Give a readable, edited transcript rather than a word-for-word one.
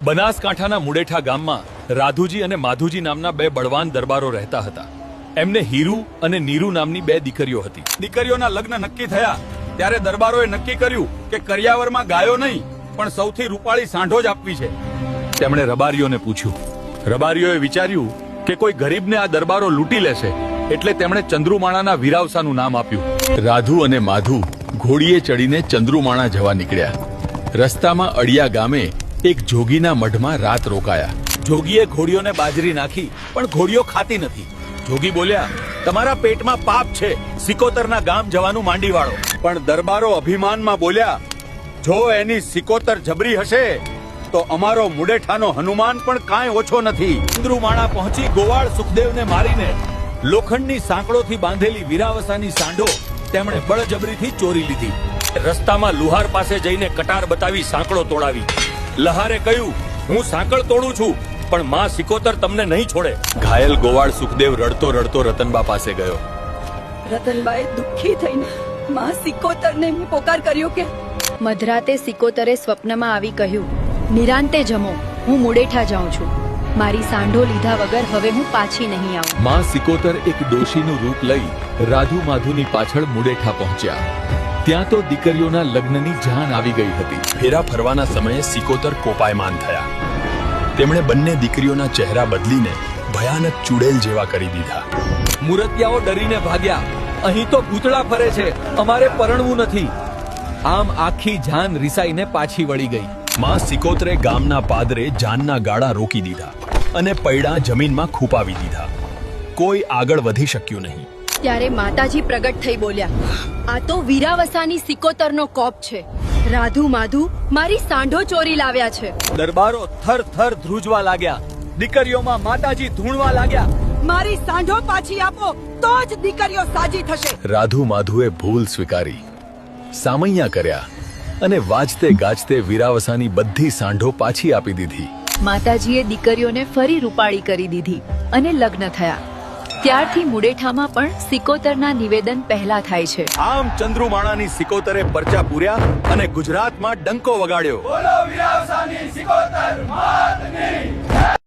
બનાસકાંઠાના મુડેઠા ગામમાં રાધુજી અને માધુજી નામના બે બળવાન દરબારો રહેતા હતા. એમને હીરુ અને નીરુ નામની બે દીકરીઓ હતી. દીકરીઓના લગ્ન નક્કી થયા ત્યારે દરબારોએ નક્કી કર્યું કે કરિયાવરમાં ગાયો નહીં પણ સૌથી રૂપાળી સાંઢો જ આપવી છે. તેમણે રબારીઓને પૂછ્યું. રબારીઓએ વિચાર્યું કે કોઈ ગરીબને આ દરબારો લૂંટી લેશે એટલે તેમણે ચંદ્રુમાણાના વીરાવસાનું નામ આપ્યું. રાધુ અને માધુ ઘોડીએ ચડીને ચંદ્રુમાણા જવા નીકળ્યા. રસ્તામાં અડિયા ગામે એક જોગીના મઢમાં રાત રોકાયા. જોગીએ ઘોડીઓને બાજરી નાખી પણ ઘોડીઓ ખાતી નથી. જોગી બોલ્યા, તમારા પેટમાં પાપ છે, સિકોતરના ગામ જવાનું માંડી વાળો. પણ દરબારો અભિમાનમાં બોલ્યા, જો એની સિકોતર જબરી હશે તો અમારો મુડેઠાનો હનુમાન પણ કાંઈ ઓછો નથી. ચંદ્રુમાણા પહોંચી ગોવાળ સુખદેવને મારીને લોખંડની સાંકળોથી બાંધેલી વીરાવસાની સાંઢો તેમણે બળજબરીથી ચોરી લીધી. રસ્તામાં લુહાર પાસે જઈને કટાર બતાવી સાંકળો તોડાવી. લહારે કહ્યું, હું સાંકળ તોડું છું પણ માં સિકોતર તમને નહીં છોડે. ઘાયલ ગોવાળ સુખદેવ રડતો રડતો રતનબા પાસે ગયો. રતનબાએ દુઃખી થઈને માં સિકોતરને પોકાર કર્યો કે મધરાતે સિકોતરે સ્વપ્નમાં આવી કહ્યું, નિરાંતે જમો, હું મુડેઠા જાઉં છું. મારી સાંઢો લીધા વગર હવે હું પાછી નહીં આવું. માં સિકોતર એક ડોશીનું રૂપ લઈ રાધુ માધુની પાછળ મુડેઠા પહોંચ્યા. ત્યાં તો દીકરીઓના લગ્નની જાન આવી ગઈ હતી. ફેરા ફરવાના સમયે સિકોતર કોપાયમાન થયા. તેમણે બંને દીકરીઓના ચહેરા બદલીને ભયાનક ચુડેલ જેવા કરી દીધા. મુરતિયાઓ ડરીને ભાગ્યા. અહીં તો ભૂતળા ફરે છે, અમારે પરણવું નથી. આમ આખી જાન રિસાઈને પાછી વળી ગઈ. માં સિકોતરે ગામના પાદરે જાનના ગાળા રોકી દીધા અને પૈડા જમીનમાં ખૂપાવી દીધા. કોઈ આગળ વધી શક્યું નહીં. ત્યારે માતાજી પ્રગટ થઈ બોલ્યા, આ તો વીરાવસાની સિકોતરનો કોપ છે. રાધુ માધુ મારી સાંઢો ચોરી લાવ્યા છે. દરબારો થર થર ધ્રુજવા લાગ્યા. દીકરીઓમાં માતાજી ધૂણવા લાગ્યા. મારી સાંઢો પાછી આપો તો જ દીકરીઓ સાજી થશે. રાધુ માધુએ ભૂલ સ્વીકારી, સામૈયા કર્યા અને વાજતે ગાજતે વીરાવસાની બધી સાંઢો પાછી આપી દીધી. માતાજીએ દીકરીઓને ફરી રૂપાળી કરી દીધી અને લગ્ન થયા. ત્યારથી મુડેઠામાં પણ સિકોતરના નિવેદન પહેલા થાય છે. આમ ચંદ્રુમાણાની સિકોતરે પરચા પૂર્યા અને ગુજરાતમાં ડંકો વગાડ્યો. બોલો વીરાવસાની સિકોતર માતની.